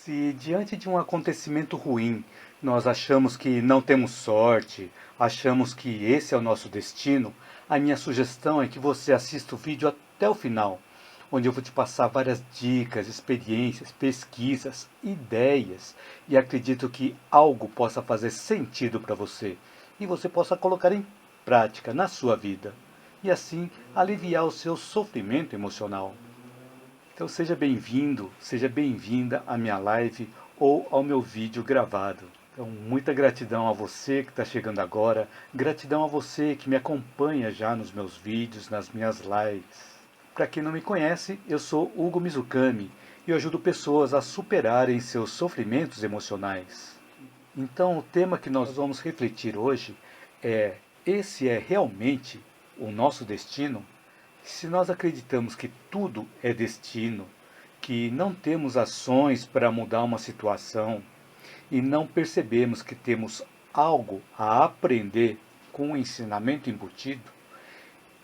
Se diante de um acontecimento ruim, nós achamos que não temos sorte, achamos que esse é o nosso destino, a minha sugestão é que você assista o vídeo até o final, onde eu vou te passar várias dicas, experiências, pesquisas, ideias, e acredito que algo possa fazer sentido para você e você possa colocar em prática na sua vida, e assim aliviar o seu sofrimento emocional. Então seja bem-vindo, seja bem-vinda à minha live ou ao meu vídeo gravado. Então muita gratidão a você que está chegando agora, gratidão a você que me acompanha já nos meus vídeos, nas minhas lives. Para quem não me conhece, eu sou Hugo Mizukami e eu ajudo pessoas a superarem seus sofrimentos emocionais. Então o tema que nós vamos refletir hoje é: esse é realmente o nosso destino? Se nós acreditamos que tudo é destino, que não temos ações para mudar uma situação e não percebemos que temos algo a aprender com o ensinamento embutido,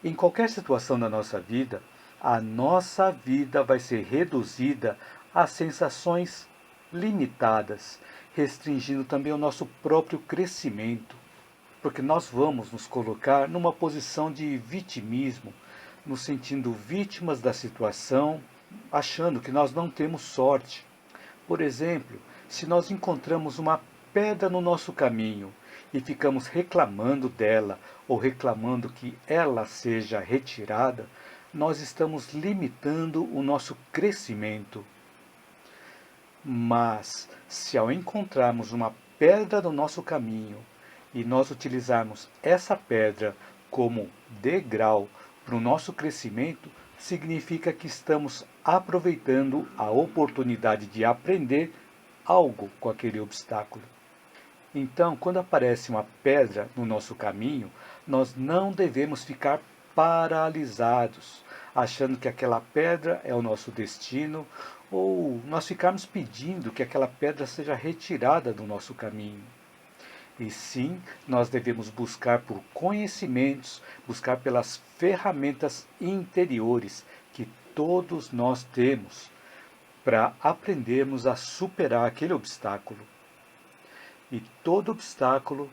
em qualquer situação da nossa vida, a nossa vida vai ser reduzida a sensações limitadas, restringindo também o nosso próprio crescimento, porque nós vamos nos colocar numa posição de vitimismo, nos sentindo vítimas da situação, achando que nós não temos sorte. Por exemplo, se nós encontramos uma pedra no nosso caminho e ficamos reclamando dela ou reclamando que ela seja retirada, nós estamos limitando o nosso crescimento. Mas, se ao encontrarmos uma pedra no nosso caminho e nós utilizarmos essa pedra como degrau para o nosso crescimento, significa que estamos aproveitando a oportunidade de aprender algo com aquele obstáculo. Então, quando aparece uma pedra no nosso caminho, nós não devemos ficar paralisados, achando que aquela pedra é o nosso destino, ou nós ficarmos pedindo que aquela pedra seja retirada do nosso caminho. E sim, nós devemos buscar por conhecimentos, buscar pelas ferramentas interiores que todos nós temos para aprendermos a superar aquele obstáculo. E todo obstáculo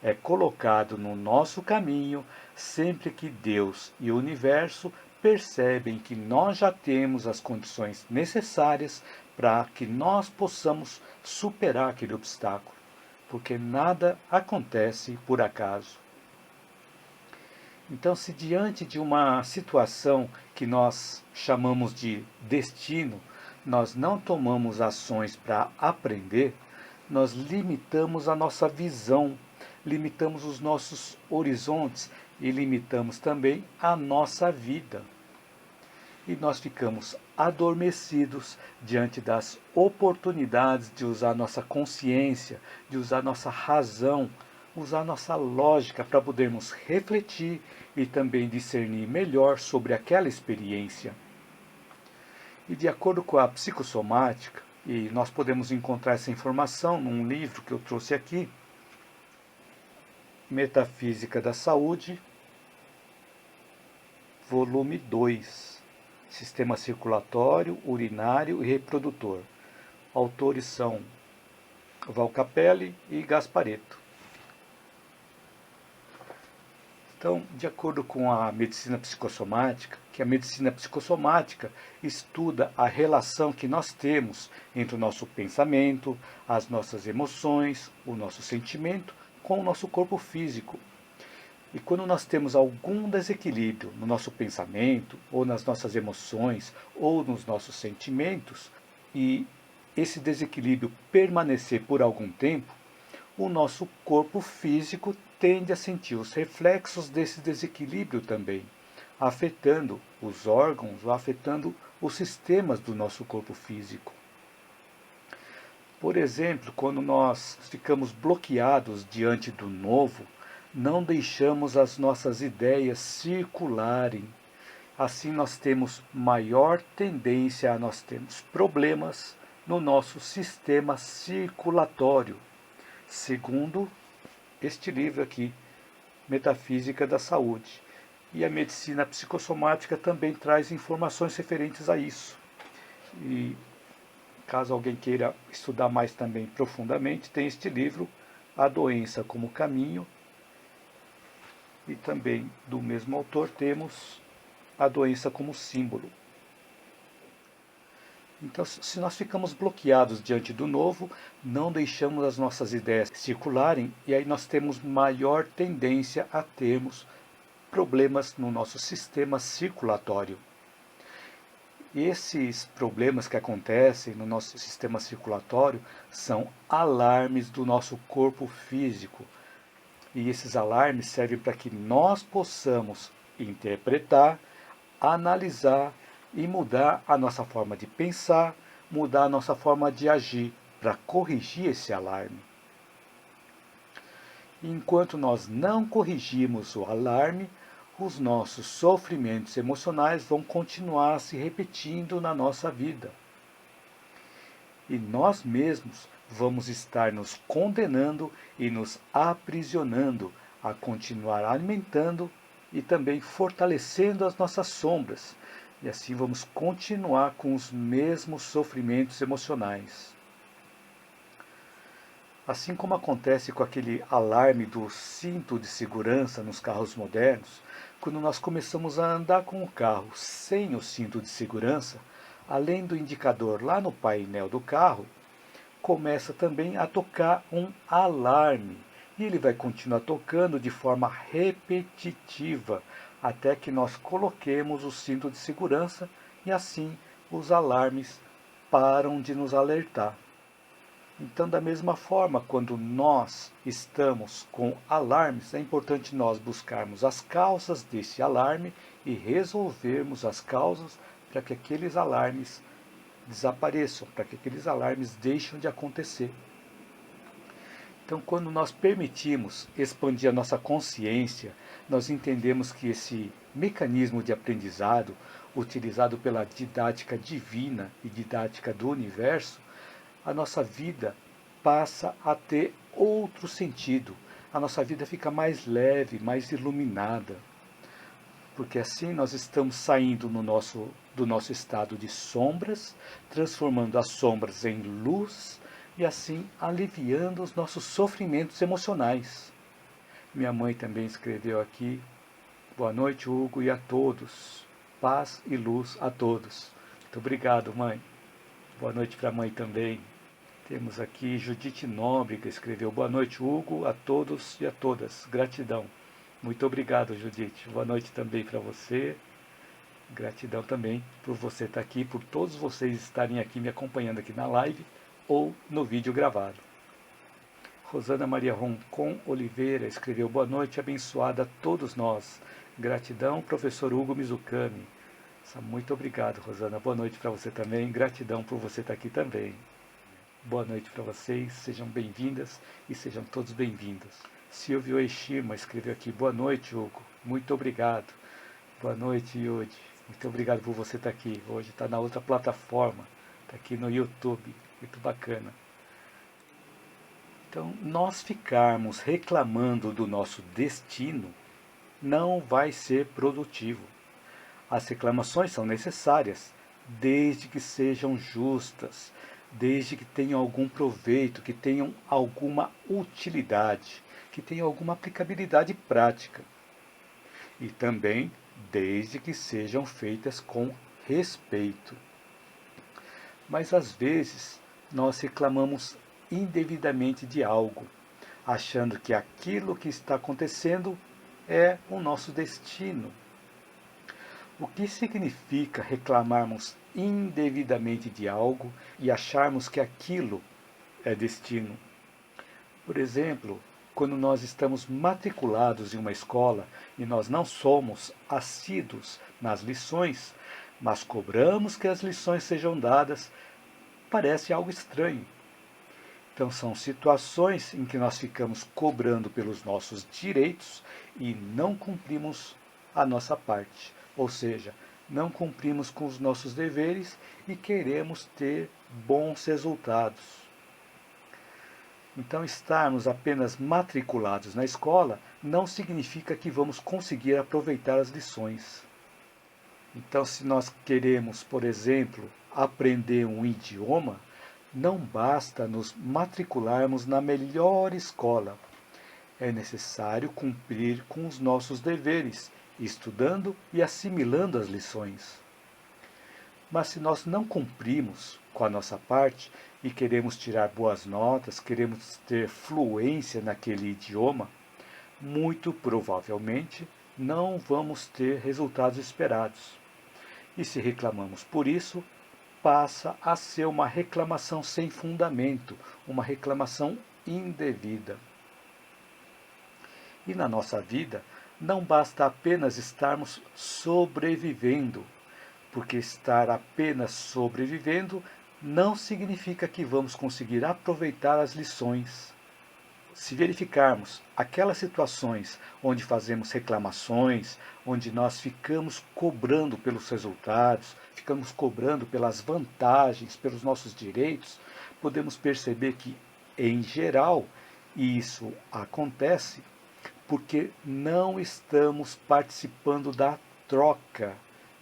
é colocado no nosso caminho sempre que Deus e o universo percebem que nós já temos as condições necessárias para que nós possamos superar aquele obstáculo, porque nada acontece por acaso. Então, se diante de uma situação que nós chamamos de destino, nós não tomamos ações para aprender, nós limitamos a nossa visão, limitamos os nossos horizontes e limitamos também a nossa vida. E nós ficamos adormecidos diante das oportunidades de usar nossa consciência, de usar nossa razão, usar nossa lógica para podermos refletir e também discernir melhor sobre aquela experiência. E de acordo com a psicossomática, e nós podemos encontrar essa informação num livro que eu trouxe aqui, Metafísica da Saúde, volume 2, Sistema Circulatório, Urinário e Reprodutor. Autores são Valcapelli e Gasparetto. Então, de acordo com a medicina psicossomática, que a medicina psicossomática estuda a relação que nós temos entre o nosso pensamento, as nossas emoções, o nosso sentimento com o nosso corpo físico. E quando nós temos algum desequilíbrio no nosso pensamento, ou nas nossas emoções, ou nos nossos sentimentos, e esse desequilíbrio permanecer por algum tempo, o nosso corpo físico tende a sentir os reflexos desse desequilíbrio também, afetando os órgãos ou afetando os sistemas do nosso corpo físico. Por exemplo, quando nós ficamos bloqueados diante do novo, não deixamos as nossas ideias circularem. Assim nós temos maior tendência a nós termos problemas no nosso sistema circulatório, segundo este livro aqui, Metafísica da Saúde. E a medicina psicossomática também traz informações referentes a isso. E Caso alguém queira estudar mais também profundamente, tem este livro, A Doença como Caminho, e também do mesmo autor temos A Doença como Símbolo. Então, se nós ficamos bloqueados diante do novo, não deixamos as nossas ideias circularem, e aí nós temos maior tendência a termos problemas no nosso sistema circulatório. E esses problemas que acontecem no nosso sistema circulatório são alarmes do nosso corpo físico. E esses alarmes servem para que nós possamos interpretar, analisar e mudar a nossa forma de pensar, mudar a nossa forma de agir para corrigir esse alarme. Enquanto nós não corrigirmos o alarme, os nossos sofrimentos emocionais vão continuar se repetindo na nossa vida. E nós mesmos vamos estar nos condenando e nos aprisionando a continuar alimentando e também fortalecendo as nossas sombras. E assim vamos continuar com os mesmos sofrimentos emocionais. Assim como acontece com aquele alarme do cinto de segurança nos carros modernos, quando nós começamos a andar com o carro sem o cinto de segurança, além do indicador lá no painel do carro, começa também a tocar um alarme. E ele vai continuar tocando de forma repetitiva, até que nós coloquemos o cinto de segurança e assim os alarmes param de nos alertar. Então, da mesma forma, quando nós estamos com alarmes, é importante nós buscarmos as causas desse alarme e resolvermos as causas para que aqueles alarmes desapareçam, para que aqueles alarmes deixem de acontecer. Então, quando nós permitimos expandir a nossa consciência, nós entendemos que esse mecanismo de aprendizado, utilizado pela didática divina e didática do universo, a nossa vida passa a ter outro sentido. A nossa vida fica mais leve, mais iluminada. Porque assim nós estamos saindo do nosso estado de sombras, transformando as sombras em luz e assim aliviando os nossos sofrimentos emocionais. Minha mãe também escreveu aqui: boa noite, Hugo, e a todos. Paz e luz a todos. Muito obrigado, mãe. Boa noite para a mãe também. Temos aqui Judite Nobre, que escreveu: boa noite, Hugo, a todos e a todas. Gratidão. Muito obrigado, Judite. Boa noite também para você. Gratidão também por você estar aqui, por todos vocês estarem aqui me acompanhando aqui na live ou no vídeo gravado. Rosana Maria Roncon Oliveira escreveu: boa noite, abençoada a todos nós. Gratidão, professor Hugo Mizukami. Muito obrigado, Rosana. Boa noite para você também. Gratidão por você estar aqui também. Boa noite para vocês, sejam bem-vindas e sejam todos bem-vindos. Silvio Eshima escreveu aqui: boa noite, Hugo, muito obrigado. Boa noite, Yudi, muito obrigado por você estar aqui. Hoje está na outra plataforma, está aqui no YouTube, muito bacana. Então, nós ficarmos reclamando do nosso destino não vai ser produtivo. As reclamações são necessárias, desde que sejam justas, desde que tenham algum proveito, que tenham alguma utilidade, que tenham alguma aplicabilidade prática. E também desde que sejam feitas com respeito. Mas às vezes nós reclamamos indevidamente de algo, achando que aquilo que está acontecendo é o nosso destino. O que significa reclamarmos indevidamente de algo e acharmos que aquilo é destino? Por exemplo, quando nós estamos matriculados em uma escola e nós não somos assíduos nas lições, mas cobramos que as lições sejam dadas, parece algo estranho. Então são situações em que nós ficamos cobrando pelos nossos direitos e não cumprimos a nossa parte. Ou seja, não cumprimos com os nossos deveres e queremos ter bons resultados. Então, estarmos apenas matriculados na escola não significa que vamos conseguir aproveitar as lições. Então, se nós queremos, por exemplo, aprender um idioma, Não basta nos matricularmos na melhor escola. É necessário cumprir com os nossos deveres, estudando e assimilando as lições. Mas se nós não cumprimos com a nossa parte e queremos tirar boas notas, queremos ter fluência naquele idioma, muito provavelmente não vamos ter resultados esperados. E se reclamamos por isso, passa a ser uma reclamação sem fundamento, uma reclamação indevida. E na nossa vida, não basta apenas estarmos sobrevivendo, porque estar apenas sobrevivendo não significa que vamos conseguir aproveitar as lições. Se verificarmos aquelas situações onde fazemos reclamações, onde nós ficamos cobrando pelos resultados, ficamos cobrando pelas vantagens, pelos nossos direitos, podemos perceber que, em geral, isso acontece porque não estamos participando da troca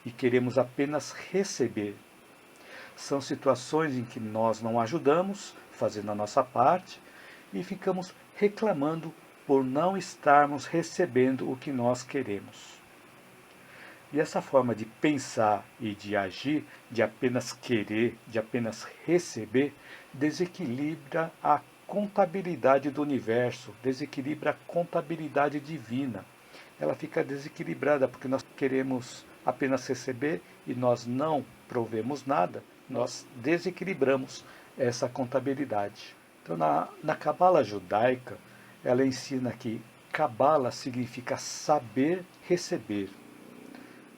e queremos apenas receber. São situações em que nós não ajudamos, fazendo a nossa parte, e ficamos reclamando por não estarmos recebendo o que nós queremos. E essa forma de pensar e de agir, de apenas querer, de apenas receber, desequilibra a contabilidade do universo, desequilibra a contabilidade divina. Ela fica desequilibrada porque nós queremos apenas receber e nós não provemos nada, nós desequilibramos essa contabilidade. Então, na Cabala judaica, ela ensina que Cabala significa saber receber.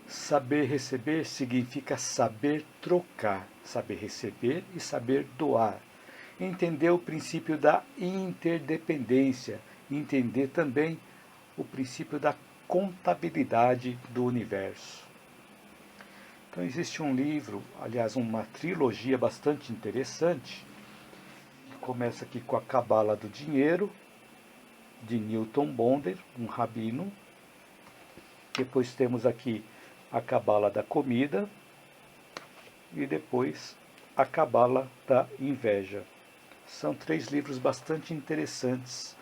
Saber receber significa saber trocar, saber receber e saber doar. Entender o princípio da interdependência, entender também o princípio da contabilidade do universo. Então existe um livro, aliás uma trilogia bastante interessante, que começa aqui com a Cabala do Dinheiro, de Newton Bonder, um rabino. Depois temos aqui a Cabala da Comida e depois a Cabala da Inveja. São 3 livros bastante interessantes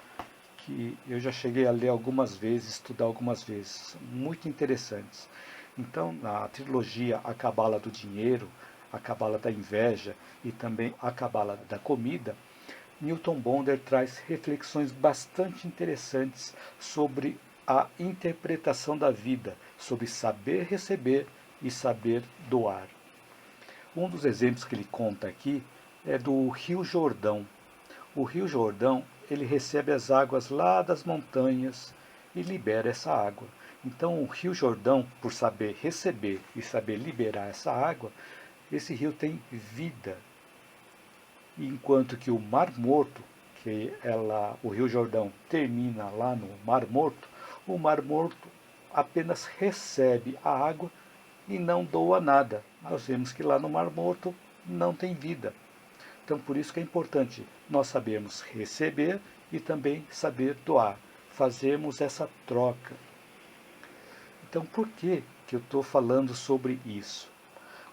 que eu já cheguei a ler algumas vezes, estudar algumas vezes, muito interessantes. Então, na trilogia A Cabala do Dinheiro, A Cabala da Inveja e também A Cabala da Comida, Newton Bonder traz reflexões bastante interessantes sobre a interpretação da vida, sobre saber receber e saber doar. Um dos exemplos que ele conta aqui é do Rio Jordão. O Rio Jordão, ele recebe as águas lá das montanhas e libera essa água. Então o Rio Jordão, por saber receber e saber liberar essa água, esse rio tem vida. Enquanto que o Mar Morto, o Rio Jordão termina lá no Mar Morto, o Mar Morto apenas recebe a água e não doa nada. Nós vemos que lá no Mar Morto não tem vida. Então, por isso que é importante nós sabermos receber e também saber doar, fazermos essa troca. Então, por que eu estou falando sobre isso?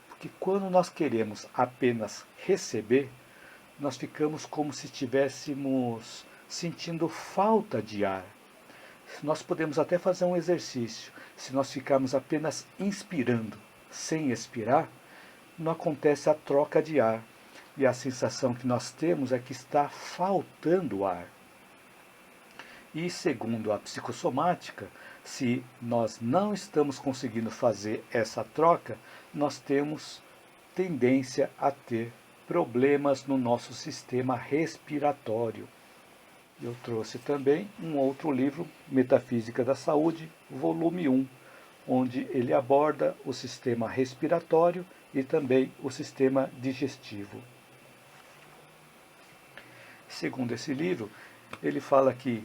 Porque quando nós queremos apenas receber, nós ficamos como se estivéssemos sentindo falta de ar. Nós podemos até fazer um exercício. Se nós ficarmos apenas inspirando, sem expirar, não acontece a troca de ar. E a sensação que nós temos é que está faltando ar. E segundo a psicossomática, se nós não estamos conseguindo fazer essa troca, nós temos tendência a ter problemas no nosso sistema respiratório. Eu trouxe também um outro livro, Metafísica da Saúde, volume 1, onde ele aborda o sistema respiratório e também o sistema digestivo. Segundo esse livro, ele fala que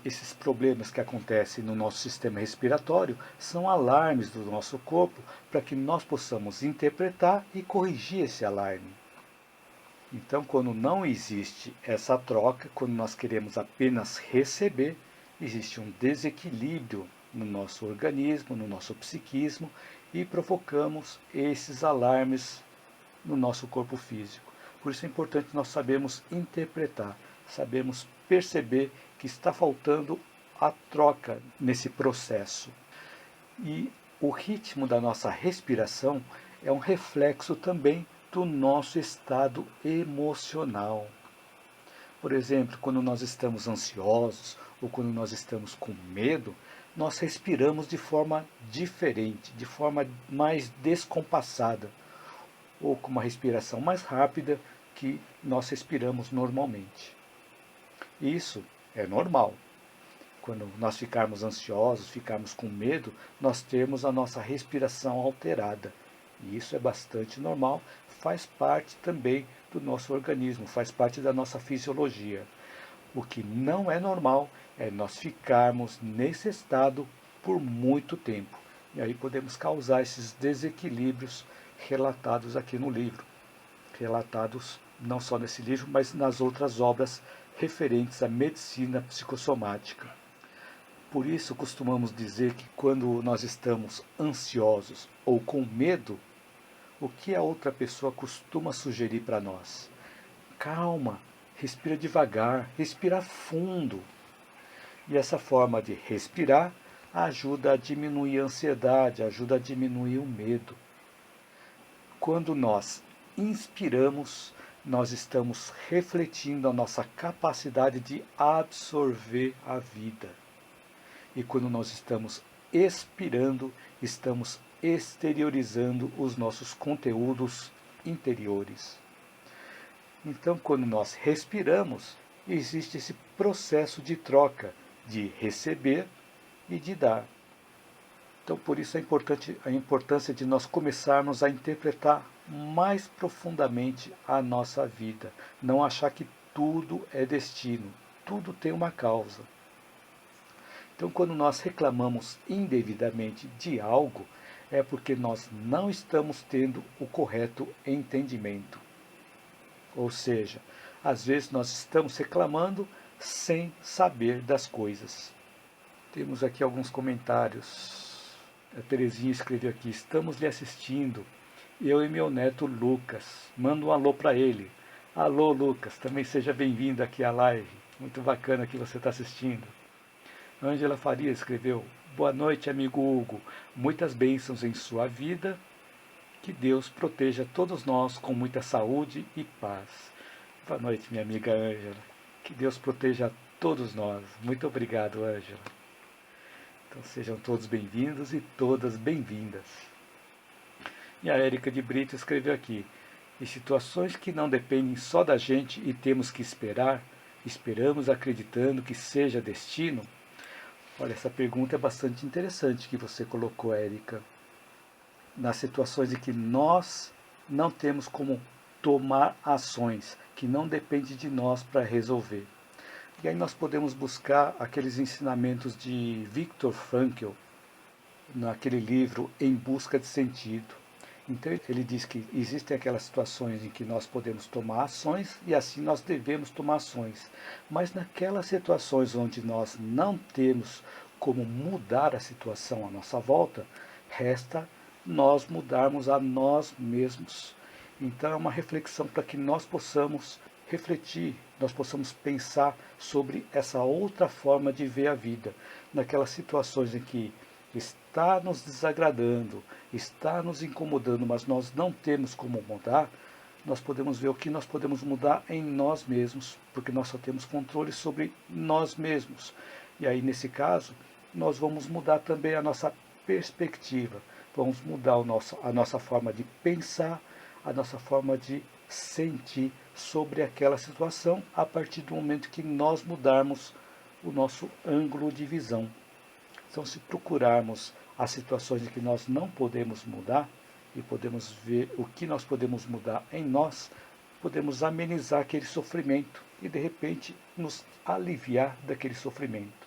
esses problemas que acontecem no nosso sistema respiratório são alarmes do nosso corpo para que nós possamos interpretar e corrigir esse alarme. Então, quando não existe essa troca, quando nós queremos apenas receber, existe um desequilíbrio no nosso organismo, no nosso psiquismo e provocamos esses alarmes no nosso corpo físico. Por isso é importante nós sabermos interpretar, sabemos perceber que está faltando a troca nesse processo. E o ritmo da nossa respiração é um reflexo também do nosso estado emocional. Por exemplo, quando nós estamos ansiosos ou quando nós estamos com medo, nós respiramos de forma diferente, de forma mais descompassada, ou com uma respiração mais rápida que nós respiramos normalmente. Isso é normal. Quando nós ficarmos ansiosos, ficarmos com medo, nós temos a nossa respiração alterada. E isso é bastante normal, faz parte também do nosso organismo, faz parte da nossa fisiologia. O que não é normal é nós ficarmos nesse estado por muito tempo. E aí podemos causar esses desequilíbrios relatados aqui no livro. Relatados não só nesse livro, mas nas outras obras referentes à medicina psicossomática. Por isso costumamos dizer que quando nós estamos ansiosos ou com medo, o que a outra pessoa costuma sugerir para nós? Calma, respira devagar, respira fundo. E essa forma de respirar ajuda a diminuir a ansiedade, ajuda a diminuir o medo. Quando nós inspiramos, nós estamos refletindo a nossa capacidade de absorver a vida. E quando nós estamos expirando, estamos exteriorizando os nossos conteúdos interiores. Então, quando nós respiramos, existe esse processo de troca, de receber e de dar. Então, por isso a importância de nós começarmos a interpretar mais profundamente a nossa vida. Não achar que tudo é destino, tudo tem uma causa. Então, quando nós reclamamos indevidamente de algo, é porque nós não estamos tendo o correto entendimento. Ou seja, às vezes nós estamos reclamando sem saber das coisas. Temos aqui alguns comentários. A Terezinha escreveu aqui: estamos lhe assistindo, eu e meu neto Lucas. Manda um alô para ele. Alô, Lucas, também seja bem-vindo aqui à live. Muito bacana que você está assistindo. Ângela Faria escreveu: boa noite, amigo Hugo. Muitas bênçãos em sua vida. Que Deus proteja todos nós com muita saúde e paz. Boa noite, minha amiga Ângela. Que Deus proteja todos nós. Muito obrigado, Ângela. Então sejam todos bem-vindos e todas bem-vindas. E a Érica de Brito escreveu aqui: em situações que não dependem só da gente e temos que esperar, esperamos acreditando que seja destino? Olha, essa pergunta é bastante interessante que você colocou, Érica. Nas situações em que nós não temos como tomar ações, que não depende de nós para resolver. E aí nós podemos buscar aqueles ensinamentos de Viktor Frankl, naquele livro Em Busca de Sentido. Então ele diz que existem aquelas situações em que nós podemos tomar ações e assim nós devemos tomar ações. Mas naquelas situações onde nós não temos como mudar a situação à nossa volta, resta nós mudarmos a nós mesmos. Então é uma reflexão para que nós possamos refletir, nós possamos pensar sobre essa outra forma de ver a vida, naquelas situações em que está nos desagradando, está nos incomodando, mas nós não temos como mudar, nós podemos ver o que nós podemos mudar em nós mesmos, porque nós só temos controle sobre nós mesmos. E aí, nesse caso, nós vamos mudar também a nossa perspectiva, vamos mudar a nossa forma de pensar, a nossa forma de sentir sobre aquela situação, a partir do momento que nós mudarmos o nosso ângulo de visão. Então, se procurarmos as situações em que nós não podemos mudar e podemos ver o que nós podemos mudar em nós, podemos amenizar aquele sofrimento e, de repente, nos aliviar daquele sofrimento.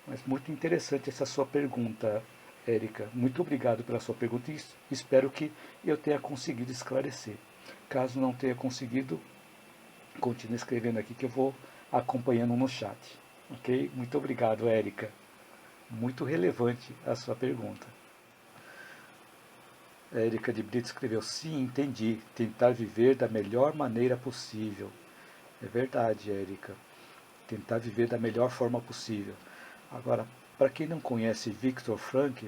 Mas muito interessante essa sua pergunta, Érica. Muito obrigado pela sua pergunta e espero que eu tenha conseguido esclarecer. Caso não tenha conseguido, continue escrevendo aqui que eu vou acompanhando no chat. Ok? Muito obrigado, Érica. Muito relevante a sua pergunta. A Érica de Brito escreveu, sim, entendi, tentar viver da melhor maneira possível. É verdade, Érica, tentar viver da melhor forma possível. Agora, para quem não conhece Viktor Frankl,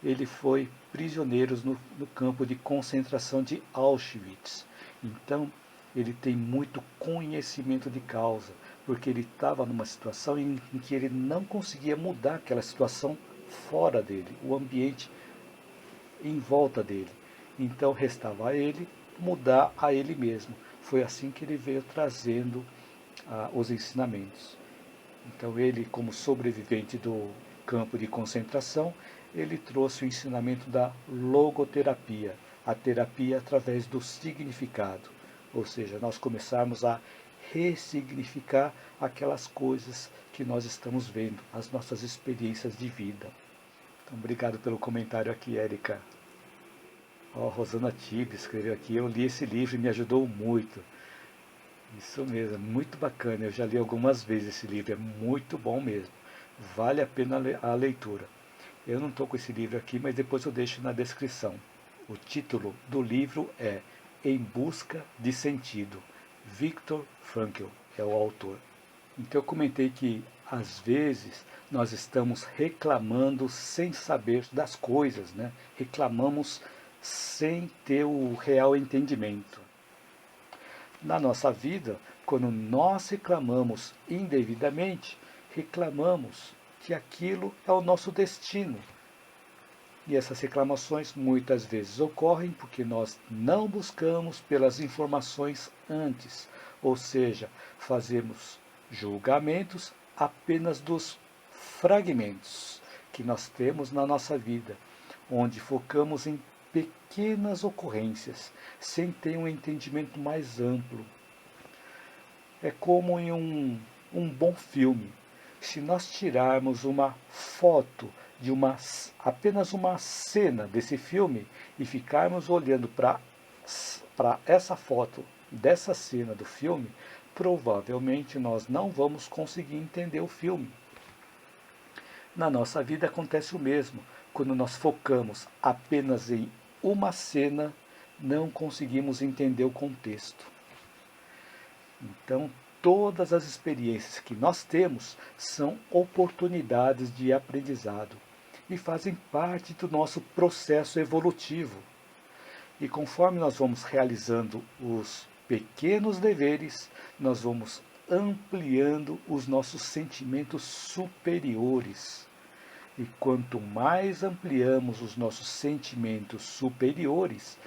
ele foi prisioneiro no campo de concentração de Auschwitz. Então, ele tem muito conhecimento de causa, porque ele estava numa situação em que ele não conseguia mudar aquela situação fora dele, o ambiente em volta dele. Então, restava a ele mudar a ele mesmo. Foi assim que ele veio trazendo os ensinamentos. Então ele, como sobrevivente do campo de concentração, ele trouxe o ensinamento da logoterapia, a terapia através do significado. Ou seja, nós começarmos a ressignificar aquelas coisas que nós estamos vendo, as nossas experiências de vida. Então, obrigado pelo comentário aqui, Érica. Rosana Tibe escreveu aqui, eu li esse livro e me ajudou muito. Isso mesmo, muito bacana. Eu já li algumas vezes esse livro, é muito bom mesmo. Vale a pena a leitura. Eu não estou com esse livro aqui, mas depois eu deixo na descrição. O título do livro é Em Busca de Sentido. Viktor Frankl é o autor. Então eu comentei que às vezes nós estamos reclamando sem saber das coisas, né? Reclamamos sem ter o real entendimento. Na nossa vida, quando nós reclamamos indevidamente, reclamamos que aquilo é o nosso destino. E essas reclamações muitas vezes ocorrem porque nós não buscamos pelas informações antes, ou seja, fazemos julgamentos apenas dos fragmentos que nós temos na nossa vida, onde focamos em pequenas ocorrências, sem ter um entendimento mais amplo. É como em um bom filme. Se nós tirarmos uma foto de apenas uma cena desse filme e ficarmos olhando para essa foto dessa cena do filme, provavelmente nós não vamos conseguir entender o filme. Na nossa vida acontece o mesmo. Quando nós focamos apenas em uma cena, não conseguimos entender o contexto. Então, todas as experiências que nós temos são oportunidades de aprendizado e fazem parte do nosso processo evolutivo. E conforme nós vamos realizando os pequenos deveres, nós vamos ampliando os nossos sentimentos superiores. E quanto mais ampliamos os nossos sentimentos superiores,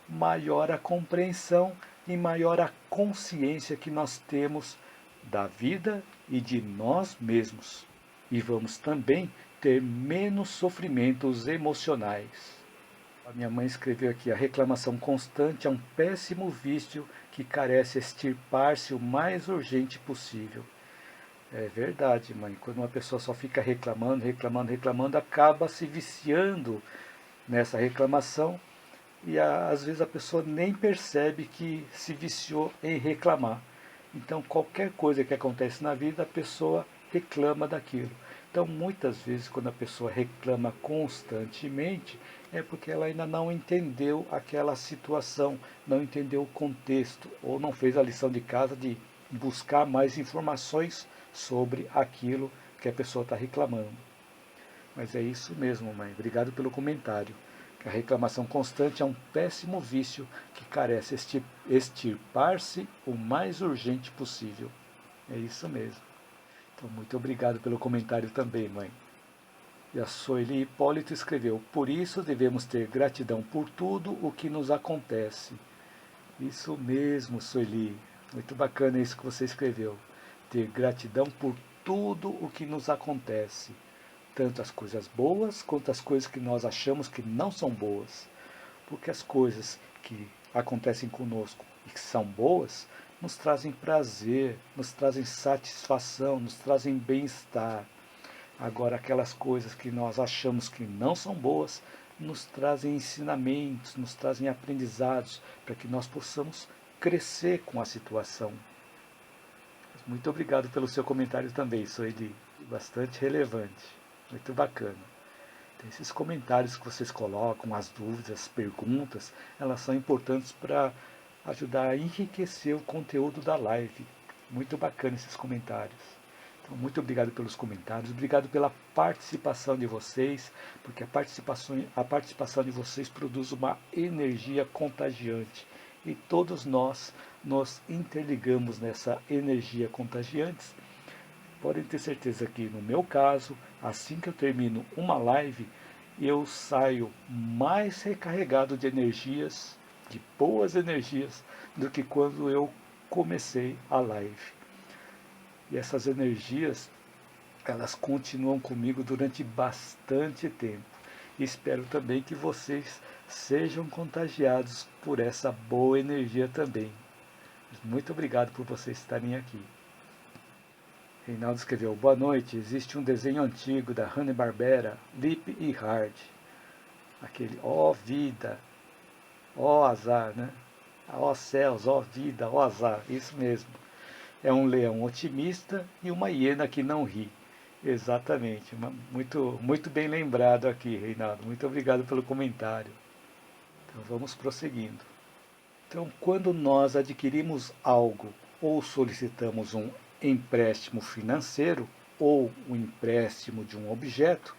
maior a compreensão e maior a consciência que nós temos da vida e de nós mesmos. E vamos também ter menos sofrimentos emocionais. A minha mãe escreveu aqui, a reclamação constante é um péssimo vício que carece extirpar-se o mais urgente possível. É verdade, mãe. Quando uma pessoa só fica reclamando, reclamando, reclamando, acaba se viciando nessa reclamação e às vezes a pessoa nem percebe que se viciou em reclamar. Então qualquer coisa que acontece na vida, a pessoa reclama daquilo. Então muitas vezes quando a pessoa reclama constantemente, é porque ela ainda não entendeu aquela situação, não entendeu o contexto, ou não fez a lição de casa de buscar mais informações sobre aquilo que a pessoa está reclamando. Mas é isso mesmo, mãe. Obrigado pelo comentário. A reclamação constante é um péssimo vício que carece extirpar-se o mais urgente possível. É isso mesmo. Então, muito obrigado pelo comentário também, mãe. E a Soeli Hipólito escreveu, por isso devemos ter gratidão por tudo o que nos acontece. Isso mesmo, Soeli. Muito bacana isso que você escreveu. Ter gratidão por tudo o que nos acontece. Tanto as coisas boas quanto as coisas que nós achamos que não são boas. Porque as coisas que acontecem conosco e que são boas, nos trazem prazer, nos trazem satisfação, nos trazem bem-estar. Agora, aquelas coisas que nós achamos que não são boas, nos trazem ensinamentos, nos trazem aprendizados, para que nós possamos crescer com a situação. Muito obrigado pelo seu comentário também, Soeli. Bastante relevante. Muito bacana. Esses comentários que vocês colocam, as dúvidas, as perguntas, elas são importantes para ajudar a enriquecer o conteúdo da live. Muito bacana esses comentários. Então, muito obrigado pelos comentários, obrigado pela participação de vocês, porque a participação de vocês produz uma energia contagiante. E todos nós nos interligamos nessa energia contagiante. Podem ter certeza que, no meu caso, assim que eu termino uma live, eu saio mais recarregado de energias, de boas energias, do que quando eu comecei a live. E essas energias, elas continuam comigo durante bastante tempo. E espero também que vocês sejam contagiados por essa boa energia também. Muito obrigado por vocês estarem aqui. Reinaldo escreveu: boa noite, existe um desenho antigo da Hanna-Barbera, Lip e Hard. Aquele ó vida, ó azar, né? Ó céus, ó vida, ó azar, isso mesmo. É um leão otimista e uma hiena que não ri. Exatamente, muito, muito bem lembrado aqui, Reinaldo. Muito obrigado pelo comentário. Então vamos prosseguindo. Então, quando nós adquirimos algo ou solicitamos um empréstimo financeiro ou um empréstimo de um objeto,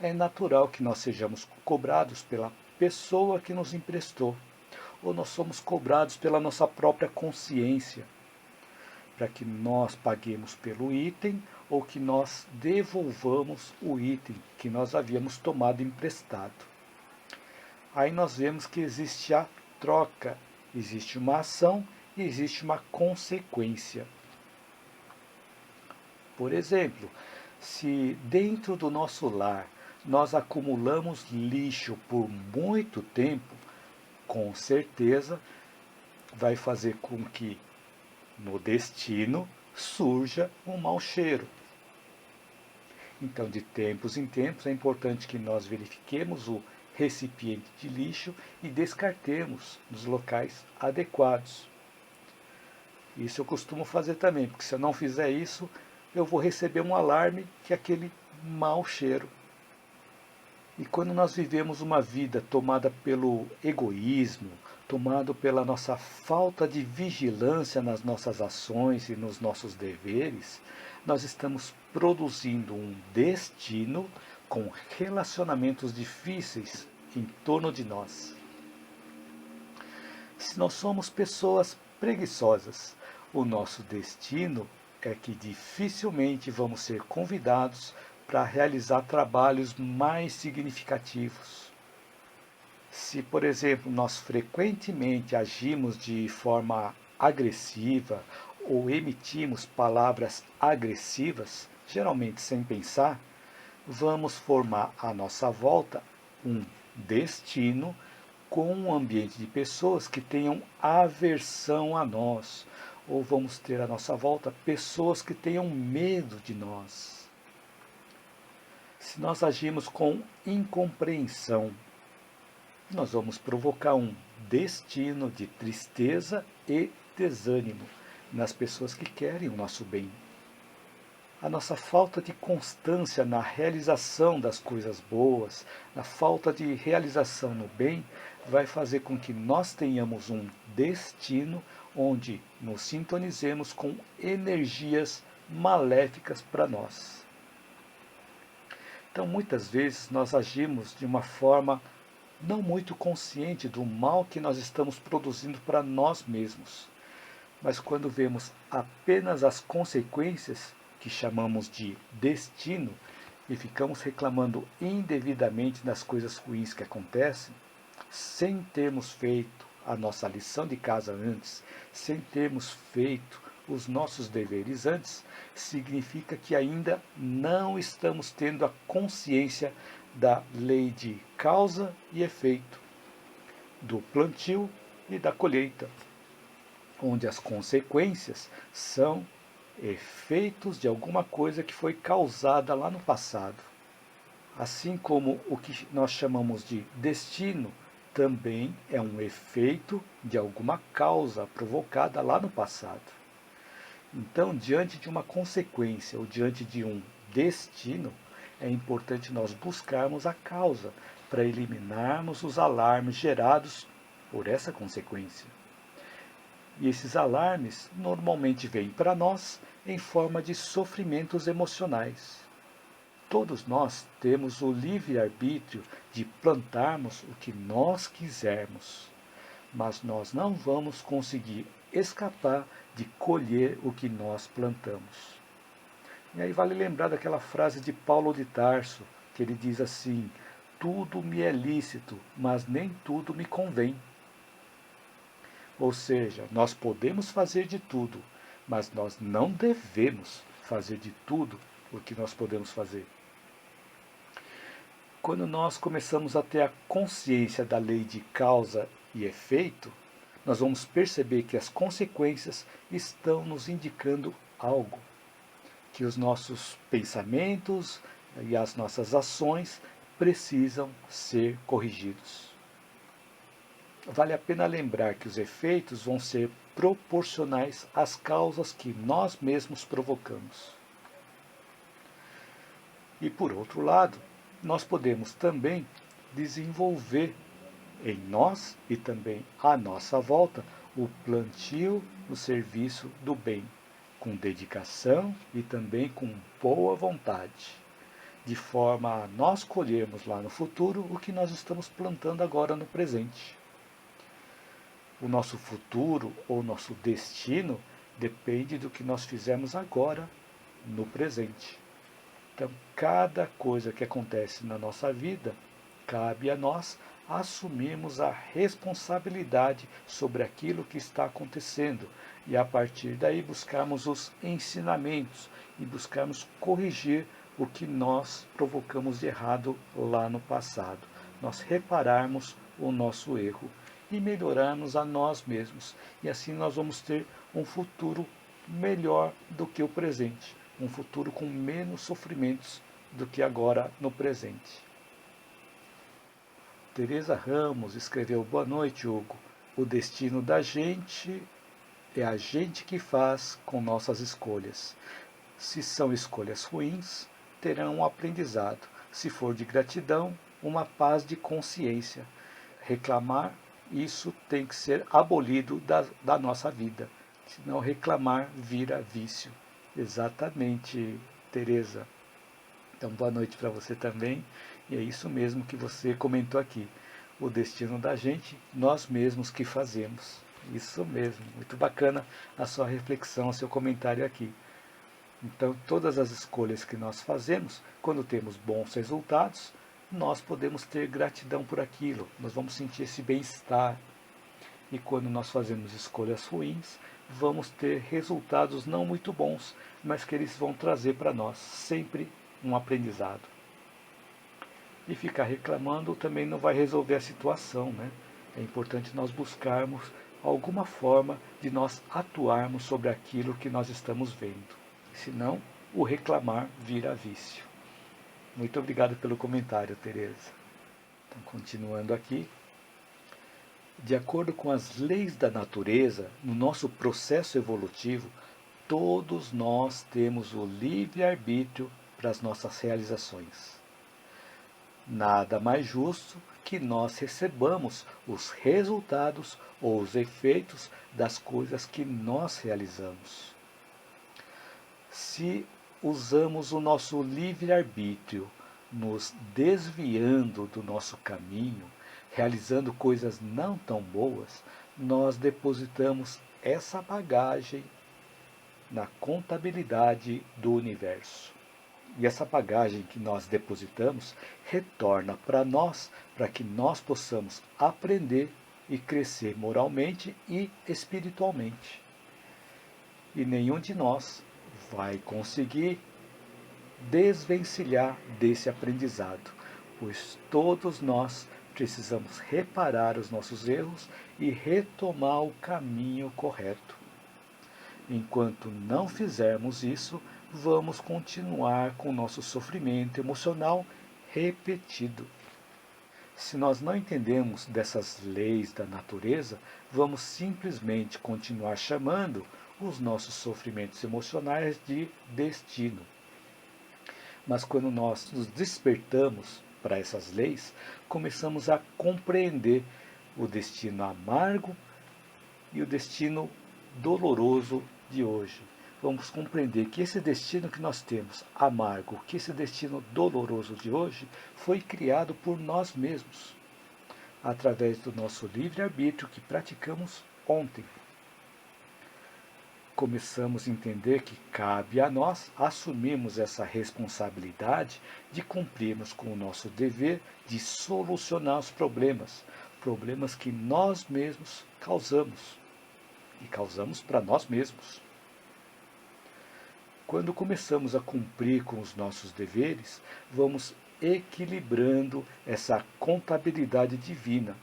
é natural que nós sejamos cobrados pela pessoa que nos emprestou, ou nós somos cobrados pela nossa própria consciência, para que nós paguemos pelo item ou que nós devolvamos o item que nós havíamos tomado emprestado. Aí nós vemos que existe a troca, existe uma ação e existe uma consequência. Por exemplo, se dentro do nosso lar nós acumulamos lixo por muito tempo, com certeza vai fazer com que no destino surja um mau cheiro. Então, de tempos em tempos, é importante que nós verifiquemos o recipiente de lixo e descartemos nos locais adequados. Isso eu costumo fazer também, porque se eu não fizer isso, eu vou receber um alarme que é aquele mau cheiro. E quando nós vivemos uma vida tomada pelo egoísmo, tomado pela nossa falta de vigilância nas nossas ações e nos nossos deveres, nós estamos produzindo um destino com relacionamentos difíceis em torno de nós. Se nós somos pessoas preguiçosas, o nosso destino é que dificilmente vamos ser convidados para realizar trabalhos mais significativos. Se, por exemplo, nós frequentemente agimos de forma agressiva ou emitimos palavras agressivas, geralmente sem pensar, vamos formar à nossa volta um destino com um ambiente de pessoas que tenham aversão a nós, ou vamos ter à nossa volta pessoas que tenham medo de nós. Se nós agimos com incompreensão, nós vamos provocar um destino de tristeza e desânimo nas pessoas que querem o nosso bem. A nossa falta de constância na realização das coisas boas, a falta de realização no bem, vai fazer com que nós tenhamos um destino onde nos sintonizemos com energias maléficas para nós. Então, muitas vezes, nós agimos de uma forma não muito consciente do mal que nós estamos produzindo para nós mesmos. Mas quando vemos apenas as consequências, que chamamos de destino, e ficamos reclamando indevidamente das coisas ruins que acontecem, sem termos feito a nossa lição de casa antes, sem termos feito os nossos deveres antes, significa que ainda não estamos tendo a consciência da lei de causa e efeito, do plantio e da colheita, onde as consequências são efeitos de alguma coisa que foi causada lá no passado. Assim como o que nós chamamos de destino também é um efeito de alguma causa provocada lá no passado. Então, diante de uma consequência ou diante de um destino, é importante nós buscarmos a causa para eliminarmos os alarmes gerados por essa consequência. E esses alarmes normalmente vêm para nós em forma de sofrimentos emocionais. Todos nós temos o livre-arbítrio de plantarmos o que nós quisermos, mas nós não vamos conseguir escapar de colher o que nós plantamos. E aí vale lembrar daquela frase de Paulo de Tarso, que ele diz assim: tudo me é lícito, mas nem tudo me convém. Ou seja, nós podemos fazer de tudo, mas nós não devemos fazer de tudo o que nós podemos fazer. Quando nós começamos a ter a consciência da lei de causa e efeito, nós vamos perceber que as consequências estão nos indicando algo, que os nossos pensamentos e as nossas ações precisam ser corrigidos. Vale a pena lembrar que os efeitos vão ser proporcionais às causas que nós mesmos provocamos. E por outro lado, nós podemos também desenvolver em nós e também à nossa volta o plantio no serviço do bem, com dedicação e também com boa vontade, de forma a nós colhermos lá no futuro o que nós estamos plantando agora no presente. O nosso futuro ou nosso destino depende do que nós fizermos agora, no presente. Então, cada coisa que acontece na nossa vida, cabe a nós assumirmos a responsabilidade sobre aquilo que está acontecendo e, a partir daí, buscarmos os ensinamentos e buscarmos corrigir o que nós provocamos de errado lá no passado. Nós repararmos o nosso erro e melhorarmos a nós mesmos. E assim nós vamos ter um futuro melhor do que o presente. Um futuro com menos sofrimentos do que agora no presente. Teresa Ramos escreveu: boa noite, Hugo. O destino da gente é a gente que faz com nossas escolhas. Se são escolhas ruins, terão um aprendizado. Se for de gratidão, uma paz de consciência. Reclamar, isso tem que ser abolido da nossa vida. Senão reclamar vira vício. Exatamente, Teresa. Então, boa noite para você também. E é isso mesmo que você comentou aqui. O destino da gente, nós mesmos que fazemos. Isso mesmo. Muito bacana a sua reflexão, o seu comentário aqui. Então, todas as escolhas que nós fazemos, quando temos bons resultados, nós podemos ter gratidão por aquilo. Nós vamos sentir esse bem-estar. E quando nós fazemos escolhas ruins, vamos ter resultados não muito bons, mas que eles vão trazer para nós sempre um aprendizado. E ficar reclamando também não vai resolver a situação, né? É importante nós buscarmos alguma forma de nós atuarmos sobre aquilo que nós estamos vendo. Senão, o reclamar vira vício. Muito obrigado pelo comentário, Tereza. Então, continuando aqui. De acordo com as leis da natureza, no nosso processo evolutivo, todos nós temos o livre-arbítrio para as nossas realizações. Nada mais justo que nós recebamos os resultados ou os efeitos das coisas que nós realizamos. Se usamos o nosso livre-arbítrio, nos desviando do nosso caminho, realizando coisas não tão boas, nós depositamos essa bagagem na contabilidade do universo. E essa bagagem que nós depositamos retorna para nós, para que nós possamos aprender e crescer moralmente e espiritualmente. E nenhum de nós vai conseguir desvencilhar desse aprendizado, pois todos nós precisamos reparar os nossos erros e retomar o caminho correto. Enquanto não fizermos isso, vamos continuar com o nosso sofrimento emocional repetido. Se nós não entendemos dessas leis da natureza, vamos simplesmente continuar chamando os nossos sofrimentos emocionais de destino. Mas quando nós nos despertamos para essas leis, começamos a compreender o destino amargo e o destino doloroso de hoje. Vamos compreender que esse destino que nós temos, amargo, que esse destino doloroso de hoje, foi criado por nós mesmos, através do nosso livre-arbítrio que praticamos ontem. Começamos a entender que cabe a nós assumirmos essa responsabilidade de cumprirmos com o nosso dever de solucionar os problemas, problemas que nós mesmos causamos, e causamos para nós mesmos. Quando começamos a cumprir com os nossos deveres, vamos equilibrando essa contabilidade divina,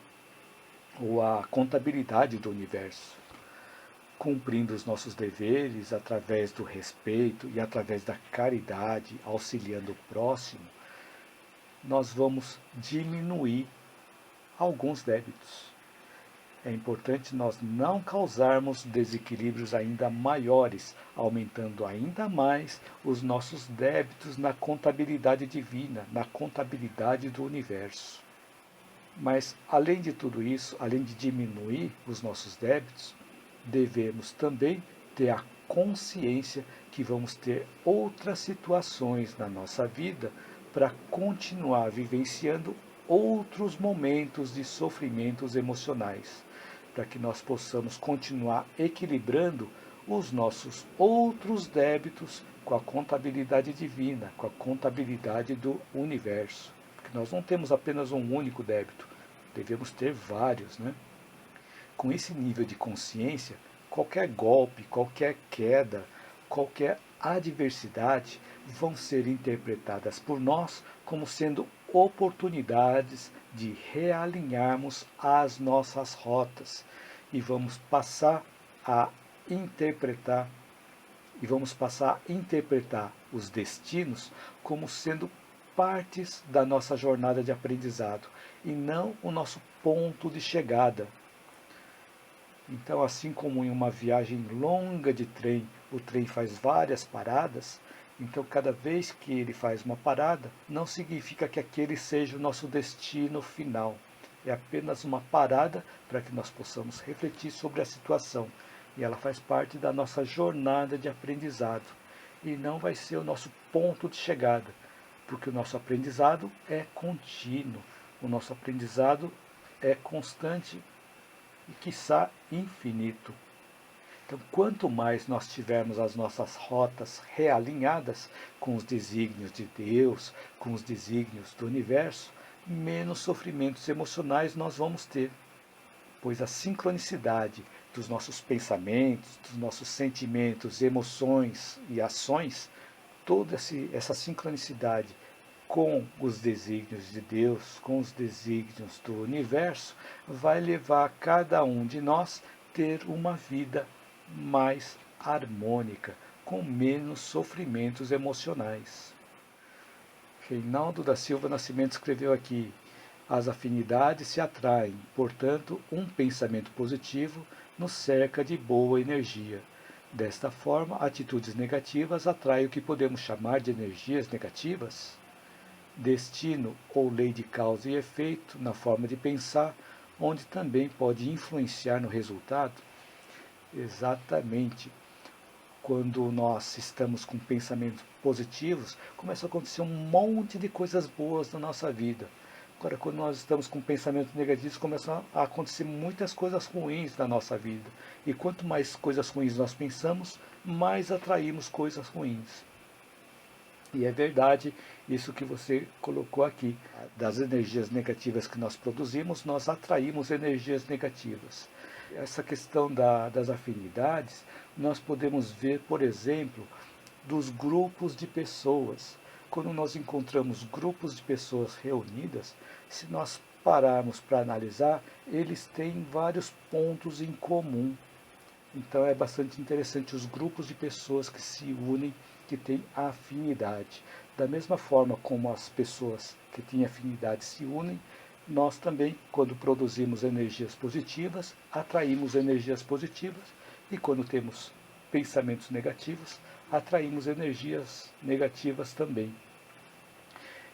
ou a contabilidade do universo. Cumprindo os nossos deveres através do respeito e através da caridade, auxiliando o próximo, nós vamos diminuir alguns débitos. É importante nós não causarmos desequilíbrios ainda maiores, aumentando ainda mais os nossos débitos na contabilidade divina, na contabilidade do universo. Mas, além de tudo isso, além de diminuir os nossos débitos, devemos também ter a consciência que vamos ter outras situações na nossa vida para continuar vivenciando outros momentos de sofrimentos emocionais, para que nós possamos continuar equilibrando os nossos outros débitos com a contabilidade divina, com a contabilidade do universo. Porque nós não temos apenas um único débito, devemos ter vários, né? Com esse nível de consciência, qualquer golpe, qualquer queda, qualquer adversidade vão ser interpretadas por nós como sendo oportunidades de realinharmos as nossas rotas e vamos passar a interpretar os destinos como sendo partes da nossa jornada de aprendizado e não o nosso ponto de chegada. Então, assim como em uma viagem longa de trem, o trem faz várias paradas, então cada vez que ele faz uma parada, não significa que aquele seja o nosso destino final. É apenas uma parada para que nós possamos refletir sobre a situação. E ela faz parte da nossa jornada de aprendizado. E não vai ser o nosso ponto de chegada, porque o nosso aprendizado é contínuo, o nosso aprendizado é constante e, quiçá, infinito. Então, quanto mais nós tivermos as nossas rotas realinhadas com os desígnios de Deus, com os desígnios do universo, menos sofrimentos emocionais nós vamos ter. Pois a sincronicidade dos nossos pensamentos, dos nossos sentimentos, emoções e ações, toda essa sincronicidade com os desígnios de Deus, com os desígnios do universo, vai levar cada um de nós ter uma vida mais harmônica, com menos sofrimentos emocionais. Reinaldo da Silva Nascimento escreveu aqui: as afinidades se atraem, portanto, um pensamento positivo nos cerca de boa energia. Desta forma, atitudes negativas atraem o que podemos chamar de energias negativas. Destino ou lei de causa e efeito na forma de pensar, onde também pode influenciar no resultado. Exatamente. Quando nós estamos com pensamentos positivos, começa a acontecer um monte de coisas boas na nossa vida. Agora, quando nós estamos com pensamentos negativos, começam a acontecer muitas coisas ruins na nossa vida. E quanto mais coisas ruins nós pensamos, mais atraímos coisas ruins. E é verdade isso que você colocou aqui. Das energias negativas que nós produzimos, nós atraímos energias negativas. Essa questão das afinidades, nós podemos ver, por exemplo, dos grupos de pessoas. Quando nós encontramos grupos de pessoas reunidas, se nós pararmos para analisar, eles têm vários pontos em comum. Então é bastante interessante os grupos de pessoas que se unem, que têm afinidade. Da mesma forma como as pessoas que têm afinidade se unem, nós também, quando produzimos energias positivas, atraímos energias positivas, e quando temos pensamentos negativos, atraímos energias negativas também.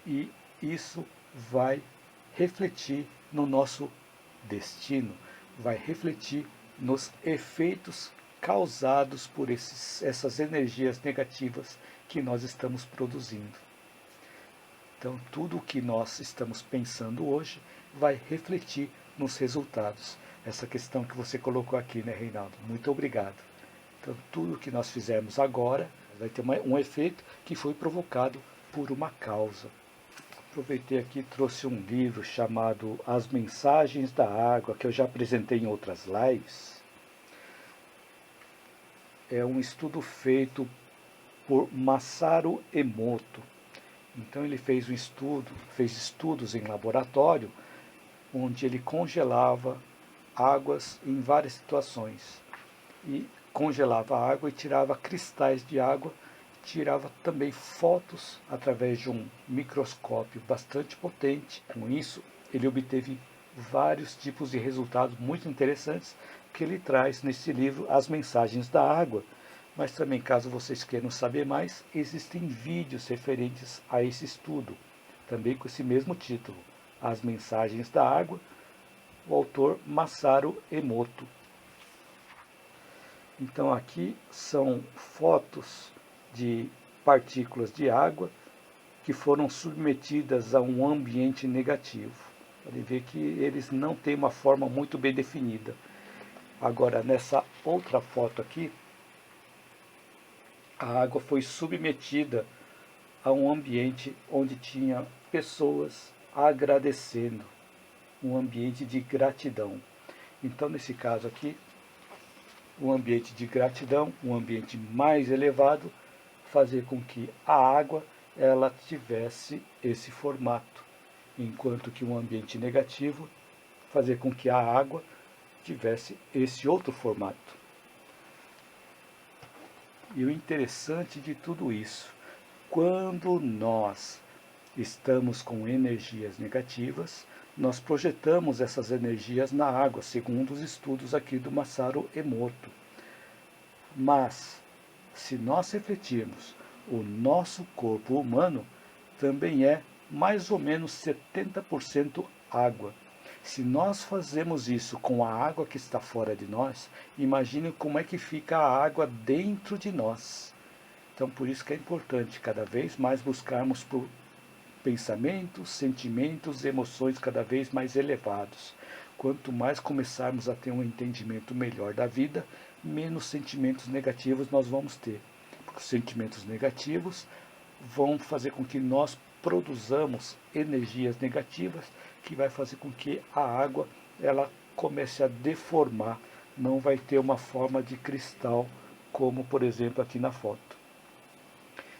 e isso vai refletir no nosso destino, vai refletir nos efeitos causados por essas energias negativas que nós estamos produzindo. Então, tudo o que nós estamos pensando hoje vai refletir nos resultados. Essa questão que você colocou aqui, né, Reinaldo? Muito obrigado. Então, tudo o que nós fizermos agora vai ter um efeito que foi provocado por uma causa. Aproveitei aqui e trouxe um livro chamado As Mensagens da Água, que eu já apresentei em outras lives. É um estudo feito por Masaru Emoto. Então ele fez estudos em laboratório, onde ele congelava águas em várias situações. E congelava a água e tirava cristais de água, tirava também fotos através de um microscópio bastante potente. Com isso, ele obteve vários tipos de resultados muito interessantes que ele traz nesse livro, As Mensagens da Água. Mas também, caso vocês queiram saber mais, existem vídeos referentes a esse estudo, também com esse mesmo título, As Mensagens da Água, o autor Masaru Emoto. Então aqui são fotos de partículas de água que foram submetidas a um ambiente negativo. Podem ver que eles não têm uma forma muito bem definida. Agora, nessa outra foto aqui, a água foi submetida a um ambiente onde tinha pessoas agradecendo, um ambiente de gratidão. Então, nesse caso aqui, um ambiente de gratidão, um ambiente mais elevado, fazer com que a água ela tivesse esse formato, enquanto que um ambiente negativo fazer com que a água tivesse esse outro formato. E o interessante de tudo isso, quando nós estamos com energias negativas, nós projetamos essas energias na água, segundo os estudos aqui do Masaru Emoto. Mas, se nós refletirmos, o nosso corpo humano também é mais ou menos 70% água. Se nós fazemos isso com a água que está fora de nós, imagine como é que fica a água dentro de nós. Então, por isso que é importante cada vez mais buscarmos por pensamentos, sentimentos, emoções cada vez mais elevados. Quanto mais começarmos a ter um entendimento melhor da vida, menos sentimentos negativos nós vamos ter. Porque os sentimentos negativos vão fazer com que nós produzamos energias negativas, que vai fazer com que a água ela comece a deformar, não vai ter uma forma de cristal, como por exemplo aqui na foto.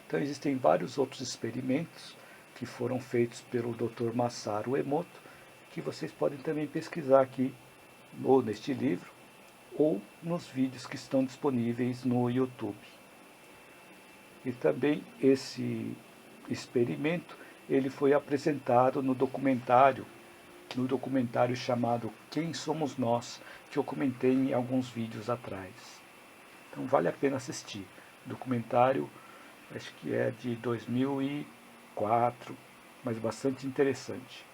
Então existem vários outros experimentos que foram feitos pelo Dr. Masaru Emoto, que vocês podem também pesquisar aqui, ou neste livro, ou nos vídeos que estão disponíveis no YouTube. E também esse experimento ele foi apresentado no documentário chamado Quem Somos Nós, que eu comentei em alguns vídeos atrás. Então vale a pena assistir. O documentário, acho que é de 2004, mas bastante interessante.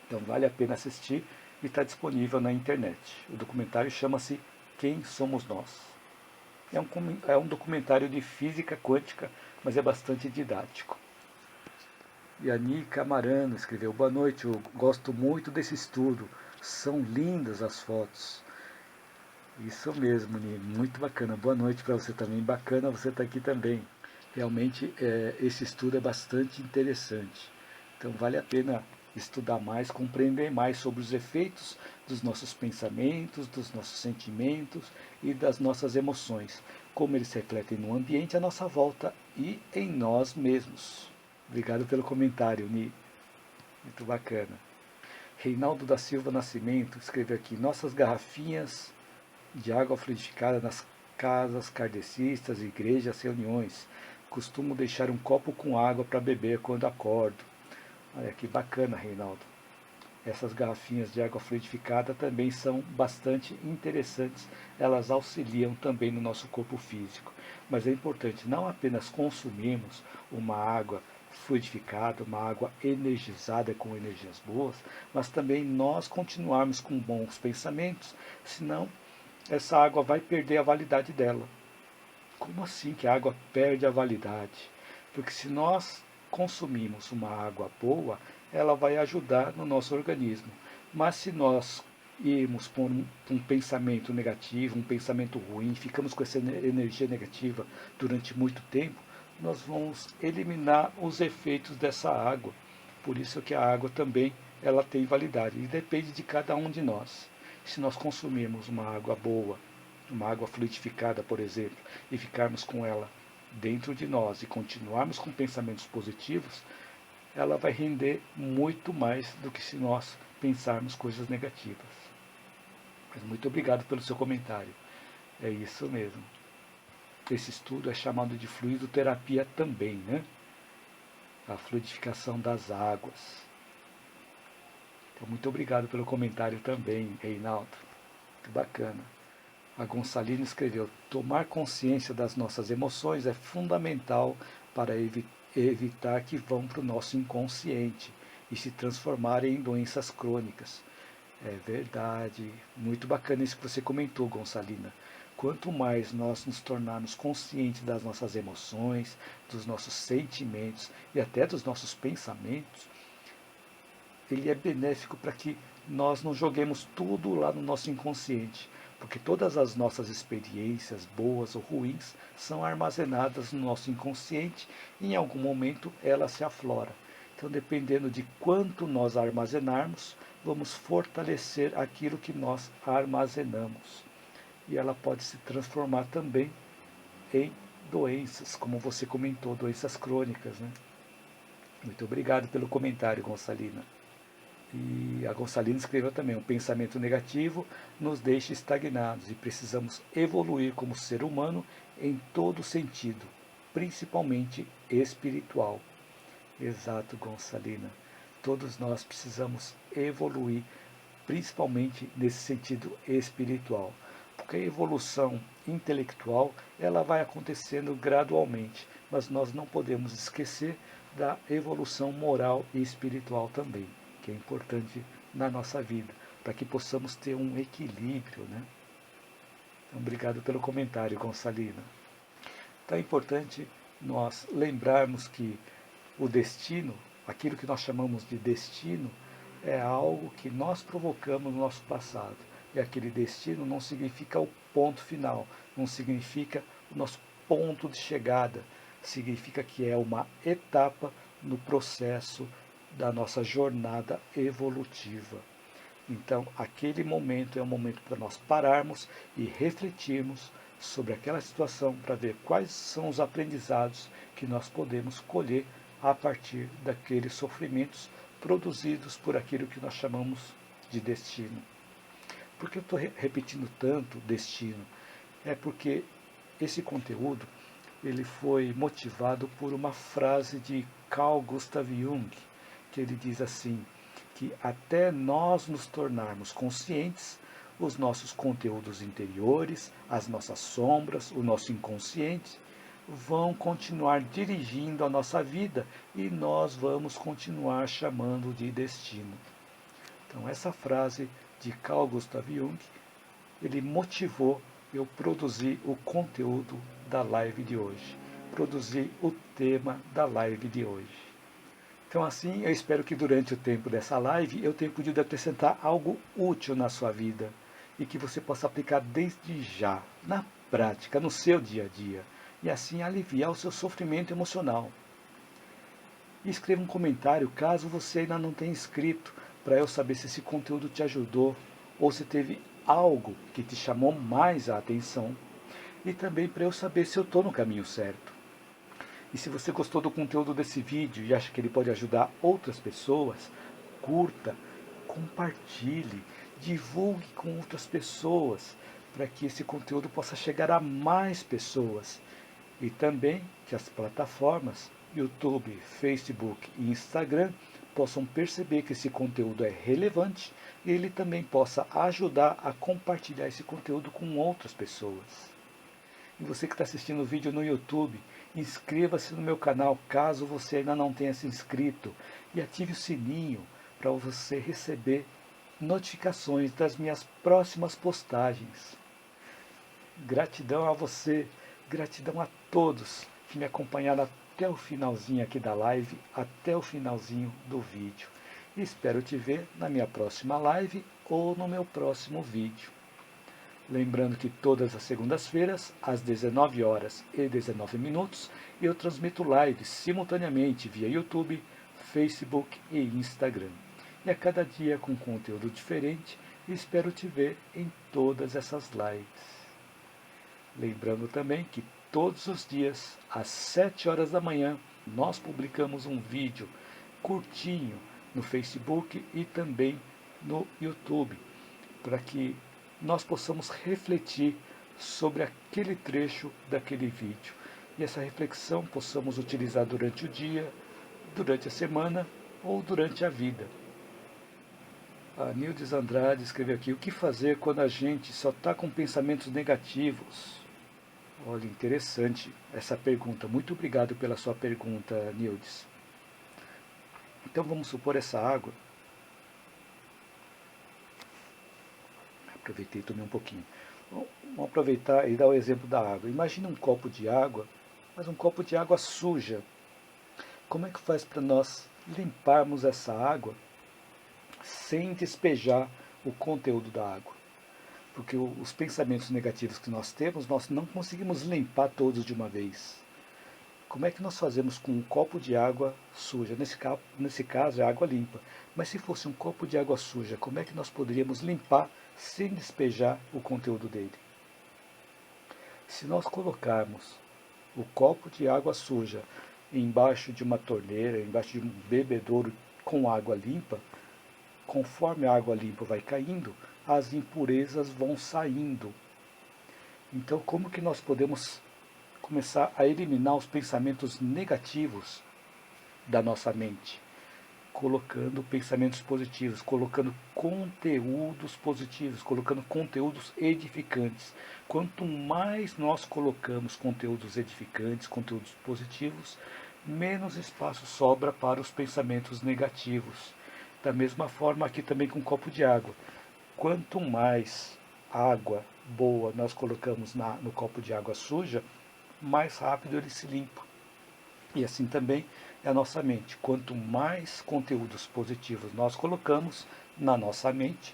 Então vale a pena assistir e está disponível na internet. O documentário chama-se Quem Somos Nós. É um documentário de física quântica, mas é bastante didático. E a Nica Amarano escreveu: boa noite, eu gosto muito desse estudo, são lindas as fotos. Isso mesmo, Ni, muito bacana. Boa noite para você também, bacana você estar aqui também. Realmente esse estudo é bastante interessante. Então vale a pena estudar mais, compreender mais sobre os efeitos dos nossos pensamentos, dos nossos sentimentos e das nossas emoções, como eles se refletem no ambiente à nossa volta e em nós mesmos. Obrigado pelo comentário, Ni. Muito bacana. Reinaldo da Silva Nascimento escreveu aqui: nossas garrafinhas de água fluidificada nas casas kardecistas, igrejas, reuniões. Costumo deixar um copo com água para beber quando acordo. Olha que bacana, Reinaldo. Essas garrafinhas de água fluidificada também são bastante interessantes. Elas auxiliam também no nosso corpo físico. Mas é importante não apenas consumirmos uma água fluidificada, uma água energizada com energias boas, mas também nós continuarmos com bons pensamentos, senão essa água vai perder a validade dela. Como assim que a água perde a validade? Porque se nós consumimos uma água boa, ela vai ajudar no nosso organismo. Mas se nós irmos por um pensamento negativo, um pensamento ruim, ficamos com essa energia negativa durante muito tempo, nós vamos eliminar os efeitos dessa água. Por isso que a água também ela tem validade e depende de cada um de nós. Se nós consumirmos uma água boa, uma água fluidificada, por exemplo, e ficarmos com ela dentro de nós e continuarmos com pensamentos positivos, ela vai render muito mais do que se nós pensarmos coisas negativas. Mas muito obrigado pelo seu comentário. É isso mesmo. Esse estudo é chamado de fluidoterapia também, né? A fluidificação das águas. Então, muito obrigado pelo comentário também, Reinaldo. Muito bacana. A Gonçalina escreveu: tomar consciência das nossas emoções é fundamental para evitar que vão para o nosso inconsciente e se transformarem em doenças crônicas. É verdade. Muito bacana isso que você comentou, Gonçalina. Quanto mais nós nos tornarmos conscientes das nossas emoções, dos nossos sentimentos e até dos nossos pensamentos, ele é benéfico para que nós não joguemos tudo lá no nosso inconsciente, porque todas as nossas experiências, boas ou ruins, são armazenadas no nosso inconsciente e em algum momento ela se aflora. Então, dependendo de quanto nós armazenarmos, vamos fortalecer aquilo que nós armazenamos. E ela pode se transformar também em doenças, como você comentou, doenças crônicas, né? Muito obrigado pelo comentário, Gonçalina. E a Gonçalina escreveu também: o pensamento negativo nos deixa estagnados e precisamos evoluir como ser humano em todo sentido, principalmente espiritual. Exato, Gonçalina. Todos nós precisamos evoluir, principalmente nesse sentido espiritual. Porque a evolução intelectual ela vai acontecendo gradualmente, mas nós não podemos esquecer da evolução moral e espiritual também, que é importante na nossa vida, para que possamos ter um equilíbrio, né? Então, obrigado pelo comentário, Gonçalina. Então é importante nós lembrarmos que o destino, aquilo que nós chamamos de destino, é algo que nós provocamos no nosso passado. E aquele destino não significa o ponto final, não significa o nosso ponto de chegada, significa que é uma etapa no processo da nossa jornada evolutiva. Então, aquele momento é um momento para nós pararmos e refletirmos sobre aquela situação para ver quais são os aprendizados que nós podemos colher a partir daqueles sofrimentos produzidos por aquilo que nós chamamos de destino. Por que eu estou repetindo tanto destino? É porque esse conteúdo ele foi motivado por uma frase de Carl Gustav Jung, que ele diz assim, que até nós nos tornarmos conscientes, os nossos conteúdos interiores, as nossas sombras, o nosso inconsciente, vão continuar dirigindo a nossa vida e nós vamos continuar chamando de destino. Então essa frase de Carl Gustav Jung, ele motivou eu produzir o conteúdo da live de hoje, produzir o tema da live de hoje. Então assim, eu espero que durante o tempo dessa live eu tenha podido acrescentar algo útil na sua vida e que você possa aplicar desde já, na prática, no seu dia a dia, e assim aliviar o seu sofrimento emocional. E escreva um comentário caso você ainda não tenha escrito, para eu saber se esse conteúdo te ajudou ou se teve algo que te chamou mais a atenção e também para eu saber se eu estou no caminho certo. E se você gostou do conteúdo desse vídeo e acha que ele pode ajudar outras pessoas, curta, compartilhe, divulgue com outras pessoas para que esse conteúdo possa chegar a mais pessoas e também que as plataformas YouTube, Facebook e Instagram possam perceber que esse conteúdo é relevante e ele também possa ajudar a compartilhar esse conteúdo com outras pessoas. E você que está assistindo o vídeo no YouTube, inscreva-se no meu canal caso você ainda não tenha se inscrito e ative o sininho para você receber notificações das minhas próximas postagens. Gratidão a você, gratidão a todos que me acompanharam até o finalzinho aqui da live, até o finalzinho do vídeo. E espero te ver na minha próxima live ou no meu próximo vídeo. Lembrando que todas as segundas-feiras, às 19 horas e 19 minutos, eu transmito lives simultaneamente via YouTube, Facebook e Instagram. E a cada dia com conteúdo diferente, espero te ver em todas essas lives. Lembrando também que todos os dias, às 7 horas da manhã, nós publicamos um vídeo curtinho no Facebook e também no YouTube, para que nós possamos refletir sobre aquele trecho daquele vídeo. E essa reflexão possamos utilizar durante o dia, durante a semana ou durante a vida. A Nildes Andrade escreveu aqui: o que fazer quando a gente só está com pensamentos negativos? Olha, interessante essa pergunta. Muito obrigado pela sua pergunta, Nildes. Então vamos supor essa água. Aproveitei e tomei um pouquinho. Vamos aproveitar e dar o exemplo da água. Imagina um copo de água, mas um copo de água suja. Como é que faz para nós limparmos essa água sem despejar o conteúdo da água? Porque os pensamentos negativos que nós temos, nós não conseguimos limpar todos de uma vez. Como é que nós fazemos com um copo de água suja? Nesse caso é água limpa. Mas se fosse um copo de água suja, como é que nós poderíamos limpar sem despejar o conteúdo dele? Se nós colocarmos o copo de água suja embaixo de uma torneira, embaixo de um bebedouro com água limpa, conforme a água limpa vai caindo, as impurezas vão saindo. Então, como que nós podemos começar a eliminar os pensamentos negativos da nossa mente? Colocando pensamentos positivos, colocando conteúdos positivos, colocando conteúdos edificantes. Quanto mais nós colocamos conteúdos edificantes, conteúdos positivos, menos espaço sobra para os pensamentos negativos. Da mesma forma aqui também com um copo de água. Quanto mais água boa nós colocamos no copo de água suja, mais rápido ele se limpa. E assim também é a nossa mente. Quanto mais conteúdos positivos nós colocamos na nossa mente,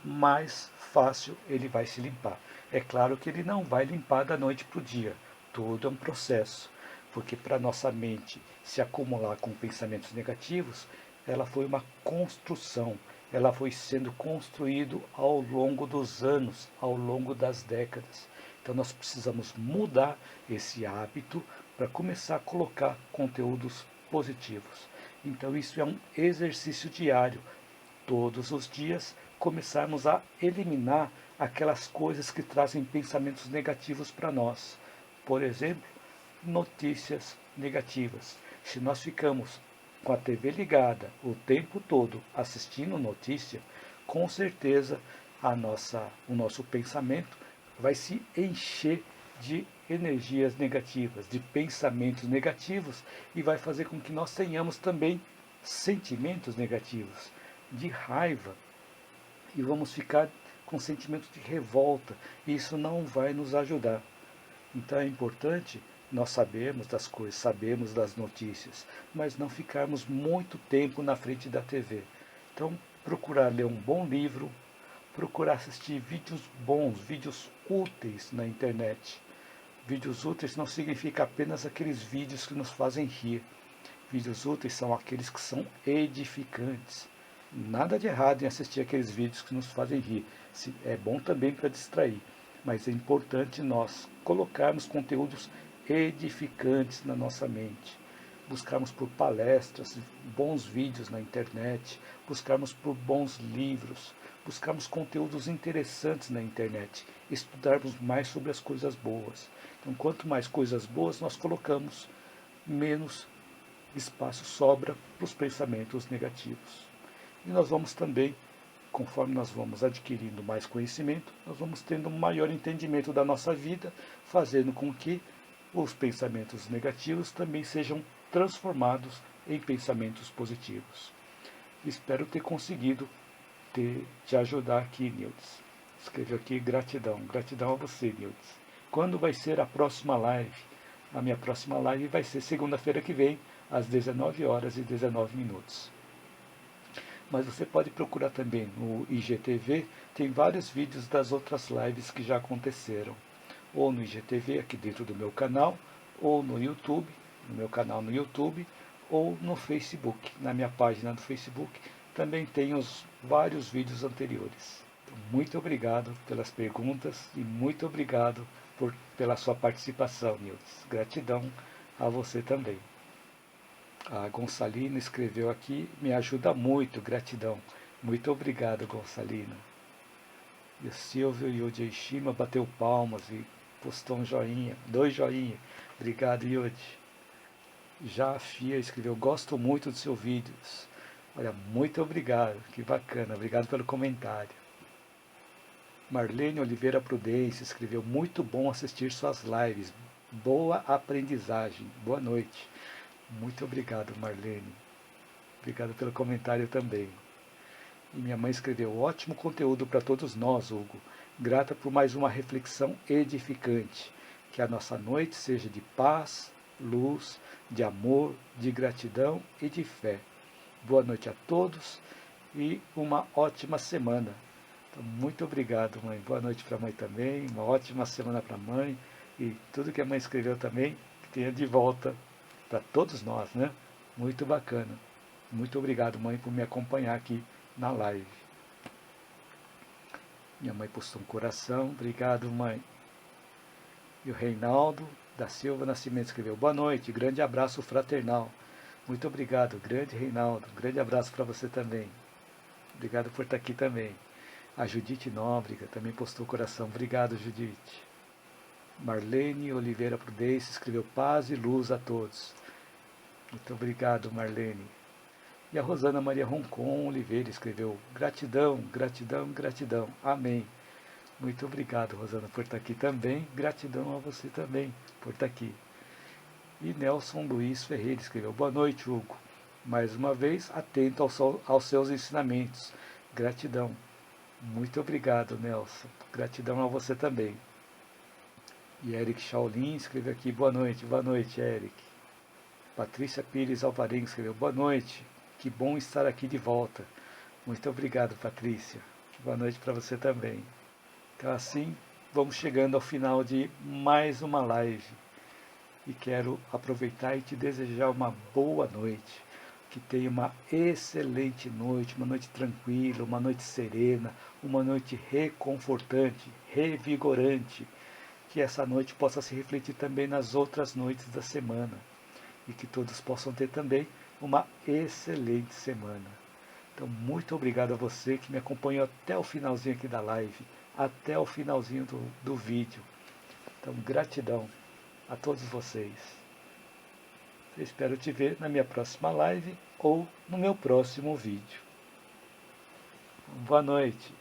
mais fácil ele vai se limpar. É claro que ele não vai limpar da noite para o dia. Tudo é um processo. Porque para a nossa mente se acumular com pensamentos negativos, ela foi uma construção. Ela foi sendo construído ao longo dos anos, ao longo das décadas. Então nós precisamos mudar esse hábito para começar a colocar conteúdos positivos. Então isso é um exercício diário. Todos os dias começarmos a eliminar aquelas coisas que trazem pensamentos negativos para nós. Por exemplo, notícias negativas. Se nós ficamos com a TV ligada o tempo todo assistindo notícia, com certeza o nosso pensamento vai se encher de energias negativas, de pensamentos negativos, e vai fazer com que nós tenhamos também sentimentos negativos, de raiva, e vamos ficar com sentimentos de revolta, e isso não vai nos ajudar. Então é importante nós sabermos das coisas, sabemos das notícias, mas não ficarmos muito tempo na frente da TV. Então, procurar ler um bom livro, procurar assistir vídeos bons, vídeos úteis na internet. Vídeos úteis não significa apenas aqueles vídeos que nos fazem rir. Vídeos úteis são aqueles que são edificantes. Nada de errado em assistir aqueles vídeos que nos fazem rir. É bom também para distrair, mas é importante nós colocarmos conteúdos edificantes na nossa mente. Buscarmos por palestras, bons vídeos na internet, buscarmos por bons livros, buscarmos conteúdos interessantes na internet, estudarmos mais sobre as coisas boas. Então, quanto mais coisas boas nós colocamos, menos espaço sobra para os pensamentos negativos. E nós vamos também conforme nós vamos adquirindo mais conhecimento, nós vamos tendo um maior entendimento da nossa vida, fazendo com que os pensamentos negativos também sejam transformados em pensamentos positivos. Espero ter conseguido te ajudar aqui, Nildes. Escreveu aqui gratidão. Gratidão a você, Nildes. Quando vai ser a próxima live? A minha próxima live vai ser segunda-feira que vem, às 19h19. Mas você pode procurar também no IGTV, tem vários vídeos das outras lives que já aconteceram. Ou no IGTV, aqui dentro do meu canal, ou no YouTube, no meu canal no YouTube, ou no Facebook, na minha página do Facebook, também tem os vários vídeos anteriores. Então, muito obrigado pelas perguntas e muito obrigado pela sua participação, Nildes. Gratidão a você também. A Gonçalina escreveu aqui, me ajuda muito, gratidão. Muito obrigado, Gonçalina. E o Silvio Yuji Shima bateu palmas e postou um joinha, 2 joinhas. Obrigado, Yuji. Já a Fia escreveu, gosto muito dos seus vídeos. Olha, muito obrigado, que bacana, obrigado pelo comentário. Marlene Oliveira Prudência escreveu, muito bom assistir suas lives, boa aprendizagem, boa noite. Muito obrigado, Marlene. Obrigado pelo comentário também. E minha mãe escreveu, ótimo conteúdo para todos nós, Hugo. Grata por mais uma reflexão edificante. Que a nossa noite seja de paz, luz, de amor, de gratidão e de fé. Boa noite a todos e uma ótima semana. Então, muito obrigado, mãe. Boa noite para a mãe também. Uma ótima semana para a mãe. E tudo que a mãe escreveu também, que tenha de volta para todos nós, né? Muito bacana. Muito obrigado, mãe, por me acompanhar aqui na live. Minha mãe postou um coração. Obrigado, mãe. E o Reinaldo da Silva Nascimento escreveu, boa noite, grande abraço fraternal. Muito obrigado, grande Reinaldo. Grande abraço para você também. Obrigado por estar aqui também. A Judite Nóbrega também postou coração. Obrigado, Judite. Marlene Oliveira Prudência escreveu paz e luz a todos. Muito obrigado, Marlene. E a Rosana Maria Roncon Oliveira escreveu gratidão, gratidão, gratidão. Amém. Muito obrigado, Rosana, por estar aqui também. Gratidão a você também por estar aqui. E Nelson Luiz Ferreira escreveu, boa noite, Hugo. Mais uma vez, atento aos seus ensinamentos. Gratidão. Muito obrigado, Nelson. Gratidão a você também. E Eric Shaolin escreveu aqui, boa noite, Eric. Patrícia Pires Alvarenga escreveu, boa noite, que bom estar aqui de volta. Muito obrigado, Patrícia. Boa noite para você também. Então assim, vamos chegando ao final de mais uma live. E quero aproveitar e te desejar uma boa noite. Que tenha uma excelente noite, uma noite tranquila, uma noite serena, uma noite reconfortante, revigorante. Que essa noite possa se refletir também nas outras noites da semana. E que todos possam ter também uma excelente semana. Então, muito obrigado a você que me acompanhou até o finalzinho aqui da live, até o finalzinho do vídeo. Então, gratidão a todos vocês. Eu espero te ver na minha próxima live ou no meu próximo vídeo. Boa noite.